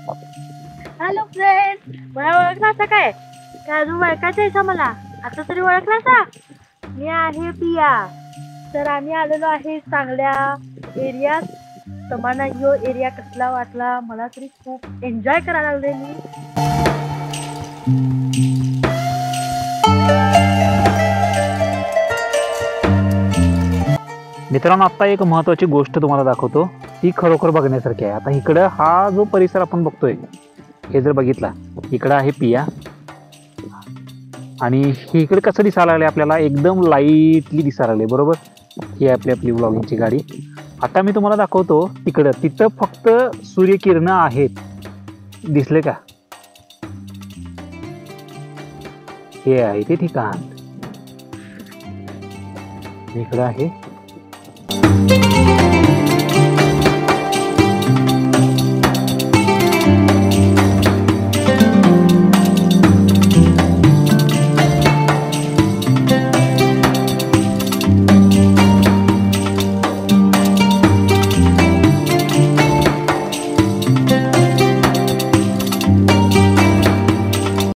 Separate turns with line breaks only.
Hello friend, मला ओळखलासा काय? काय अजून ओळखायचं आहे का मला? आता तरी ओळखलासा? मी आहे पिया. तर आम्ही आलेलो आहे चांगल्या एरियात. तुम्हाला ह्यो एरिया कसला वाटला? मला तरी खूप एन्जॉय करायला लागले मी.
मित्रांनो, आता एक महत्वाची गोष्ट तुम्हाला दाखवतो. ती खरोखर बघण्यासारखी आहे. आता इकडं हा जो परिसर आपण बघतोय, हे जर बघितला, इकडं आहे पिया आणि हे इकडे कसं दिसायला लागले आपल्याला, एकदम लाईटली दिसायला लागले. बरोबर, ही आपली व्लॉगिंगची गाडी. आता मी तुम्हाला दाखवतो तिथं फक्त सूर्यकिरण आहेत. दिसले का? हे आहे ते ठिकाण. इकडं आहे